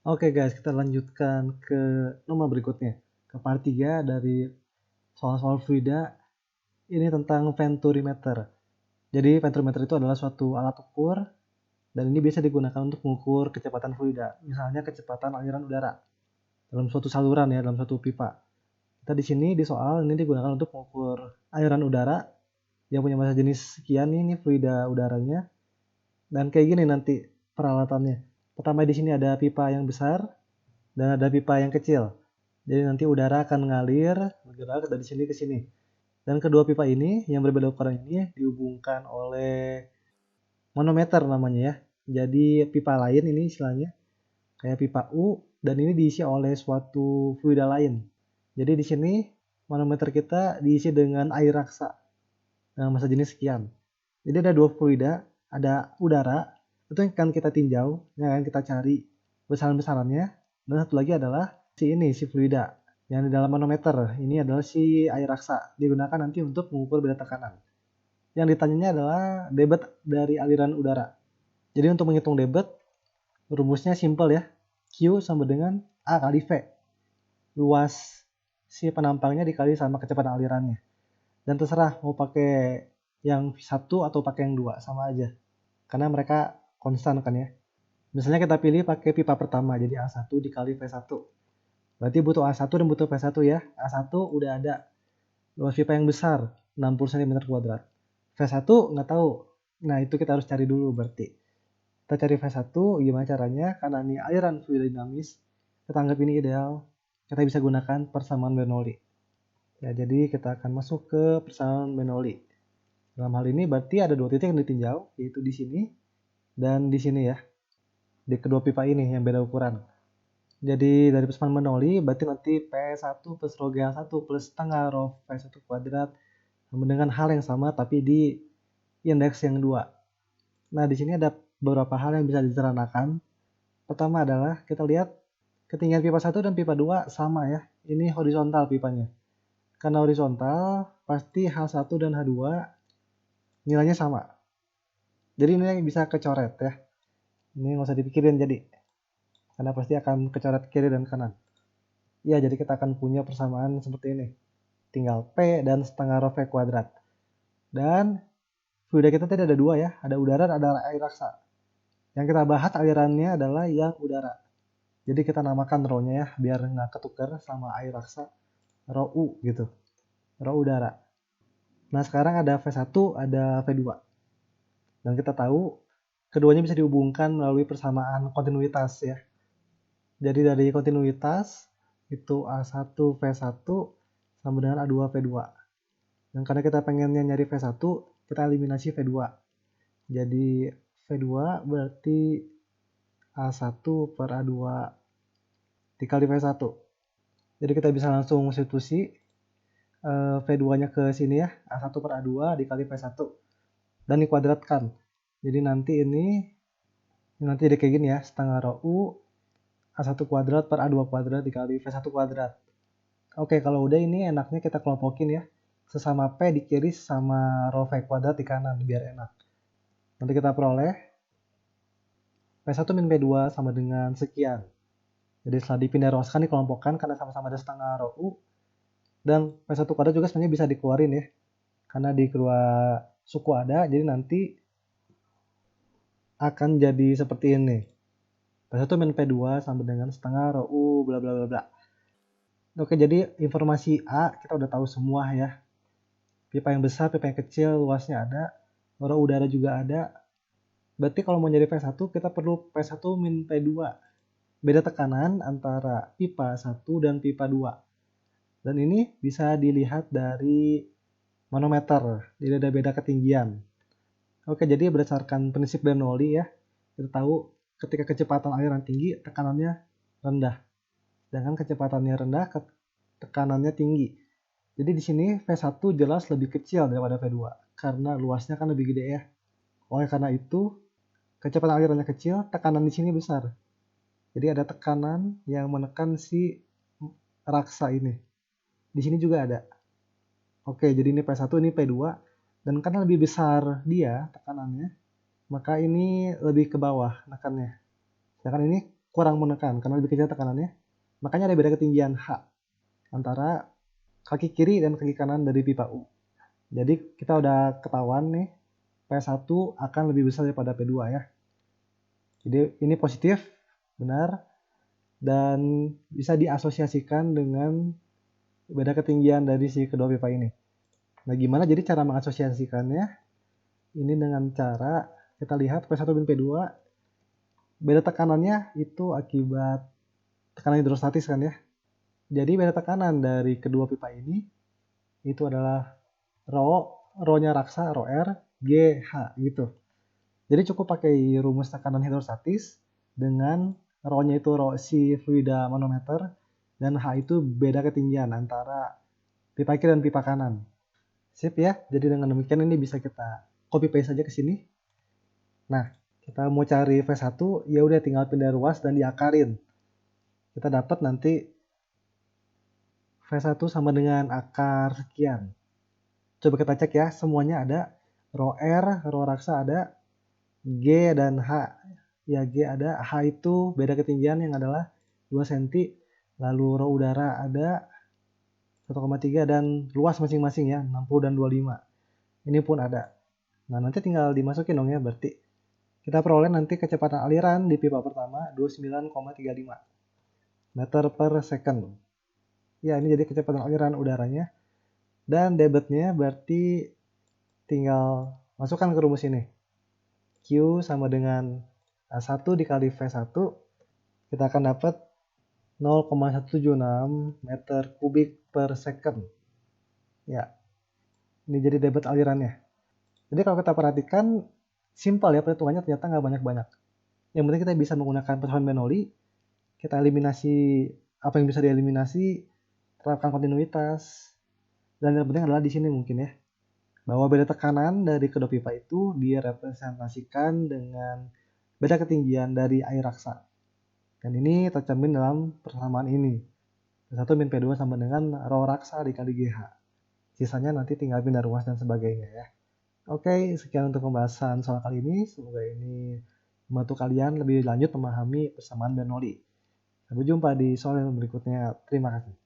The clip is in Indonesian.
Oke guys, kita lanjutkan ke nomor berikutnya. Ke part 3 dari soal-soal fluida, ini tentang venturimeter. Jadi venturimeter itu adalah suatu alat ukur dan ini biasa digunakan untuk mengukur kecepatan fluida. Misalnya kecepatan aliran udara dalam suatu saluran ya, dalam suatu pipa. Kita di sini di soal ini digunakan untuk mengukur aliran udara yang punya massa jenis sekian ini fluida udaranya. Dan kayak gini nanti peralatannya. Pertama di sini ada pipa yang besar dan ada pipa yang kecil. Jadi nanti udara akan mengalir bergerak dari sini ke sini. Dan kedua pipa ini yang berbeda ukuran ini dihubungkan oleh manometer namanya ya. Jadi pipa lain ini istilahnya kayak pipa U dan ini diisi oleh suatu fluida lain. Jadi di sini manometer kita diisi dengan air raksa dengan massa jenis sekian. Jadi ada dua fluida, ada udara itu yang akan kita tinjau, yang akan kita cari besaran-besarannya, dan satu lagi adalah si fluida yang di dalam manometer. Ini adalah si air raksa, digunakan nanti untuk mengukur beda tekanan. Yang ditanyanya adalah debit dari aliran udara. Jadi untuk menghitung debit, rumusnya simple ya. Q sama dengan A kali V. Luas si penampangnya dikali sama kecepatan alirannya. Dan terserah mau pakai yang satu atau pakai yang dua, sama aja. Karena mereka konstan kan ya. Misalnya kita pilih pakai pipa pertama, jadi A1 dikali V1. Berarti butuh A1 dan butuh V1 ya. A1 udah ada. Luas pipa yang besar, 60 cm². V1 nggak tahu. Nah itu kita harus cari dulu berarti. Kita cari V1 gimana caranya, karena ini aliran fluid dinamis, kita anggap ini ideal. Kita bisa gunakan persamaan Bernoulli. Ya, jadi kita akan masuk ke persamaan Bernoulli. Dalam hal ini berarti ada dua titik yang ditinjau, yaitu di sini dan di sini ya. Di kedua pipa ini yang beda ukuran. Jadi dari persamaan Bernoulli berarti nanti P1 plus rho G1 plus setengah rho V1 kuadrat sama dengan hal yang sama tapi di indeks yang dua. Nah di sini ada beberapa hal yang bisa disederhanakan. Pertama adalah kita lihat ketinggian pipa 1 dan pipa 2 sama ya. Ini horizontal pipanya. Karena horizontal pasti H1 dan H2 nilainya sama. Jadi ini bisa kecoret ya. Ini nggak usah dipikirin jadi. Karena pasti akan kecoret kiri dan kanan. Ya, jadi kita akan punya persamaan seperti ini. Tinggal P dan setengah rho V kuadrat. Dan fluida kita tadi ada dua ya. Ada udara dan ada air raksa. Yang kita bahas alirannya adalah yang udara. Jadi kita namakan rho-nya ya. Biar nggak ketukar sama air raksa. Rho U gitu. Rho udara. Nah sekarang ada V1, ada V2. Dan kita tahu keduanya bisa dihubungkan melalui persamaan kontinuitas ya. Jadi dari kontinuitas itu A1 V1 sama dengan A2 V2. Dan karena kita pengennya nyari V1, kita eliminasi V2. Jadi V2 berarti A1 per A2 dikali V1. Jadi kita bisa langsung substitusi V2-nya ke sini ya, A1 per A2 dikali V1. Dan dikuadratkan. Jadi nanti ini nanti jadi kayak gini ya, setengah rho U A1 kuadrat per A2 kuadrat dikali V1 kuadrat. Oke, kalau udah ini enaknya kita kelompokin ya. Sesama P di kiri sama rho V kuadrat di kanan biar enak. Nanti kita peroleh P1 min P2 sama dengan sekian. Jadi setelah dipindah ruaskan dikelompokkan karena sama-sama ada setengah rho U. Dan P1 kuadrat juga sebenarnya bisa dikeluarin ya. Karena di kedua suku ada, jadi nanti akan jadi seperti ini. P1 min P2 sama dengan setengah rho U bla bla bla bla. Oke, jadi informasi A kita udah tahu semua ya. Pipa yang besar, pipa yang kecil, luasnya ada. Rho udara juga ada. Berarti kalau mau nyari V1 kita perlu P1 min P2. Beda tekanan antara pipa 1 dan pipa 2. Dan ini bisa dilihat dari manometer. Jadi ada beda ketinggian. Oke, jadi berdasarkan prinsip Bernoulli ya, kita tahu ketika kecepatan aliran tinggi, tekanannya rendah. Sedangkan kecepatannya rendah, tekanannya tinggi. Jadi di sini V1 jelas lebih kecil daripada V2 karena luasnya kan lebih gede ya. Oleh karena itu, kecepatan alirannya kecil, tekanan di sini besar. Jadi ada tekanan yang menekan si raksa ini. Di sini juga ada. Oke, jadi ini P1, ini P2. Dan karena lebih besar dia tekanannya, maka ini lebih ke bawah nekannya. Sedangkan ini kurang menekan karena lebih kecil tekanannya. Makanya ada beda ketinggian H antara kaki kiri dan kaki kanan dari pipa U. Jadi kita udah ketahuan nih P1 akan lebih besar daripada P2 ya. Jadi ini positif, benar, dan bisa diasosiasikan dengan beda ketinggian dari si kedua pipa ini. Nah, gimana jadi cara mengasosiasikannya? Ini dengan cara kita lihat P1 dan P2, beda tekanannya itu akibat tekanan hidrostatis kan ya. Jadi beda tekanan dari kedua pipa ini itu adalah rho-nya raksa, rho R, GH gitu. Jadi cukup pakai rumus tekanan hidrostatis dengan rho-nya itu rho si fluida manometer dan H itu beda ketinggian antara pipa kiri dan pipa kanan. Sip ya, jadi dengan demikian ini bisa kita copy paste saja ke sini. Nah, kita mau cari V1, ya udah tinggal pindah ruas dan diakarin. Kita dapat nanti V1 sama dengan akar sekian. Coba kita cek ya, semuanya ada. Rho R, rho raksa ada, G dan H. Ya, G ada, H itu beda ketinggian yang adalah 2 cm. Lalu rho udara ada 1,3 dan luas masing-masing ya, 60 dan 25. Ini pun ada. Nah, nanti tinggal dimasukin dong ya, berarti kita peroleh nanti kecepatan aliran di pipa pertama 29,35 meter per second. Ya, ini jadi kecepatan aliran udaranya. Dan debitnya berarti tinggal masukkan ke rumus ini. Q sama dengan A1 dikali V1, kita akan dapat 0,176 meter kubik per second. Ya, ini jadi debit alirannya. Jadi kalau kita perhatikan, simpel ya perhitungannya, ternyata nggak banyak-banyak. Yang penting kita bisa menggunakan perhitungan Bernoulli, kita eliminasi apa yang bisa dieliminasi, terapkan kontinuitas, dan yang penting adalah di sini mungkin ya, bahwa beda tekanan dari kedua pipa itu direpresentasikan dengan beda ketinggian dari air raksa. Dan ini tercermin dalam persamaan ini. P1 min P2 sama dengan rho raksa dikali GH. Sisanya nanti tinggal pindah ruas dan sebagainya ya. Oke, sekian untuk pembahasan soal kali ini. Semoga ini membantu kalian lebih lanjut memahami persamaan Bernoulli. Sampai jumpa di soal yang berikutnya. Terima kasih.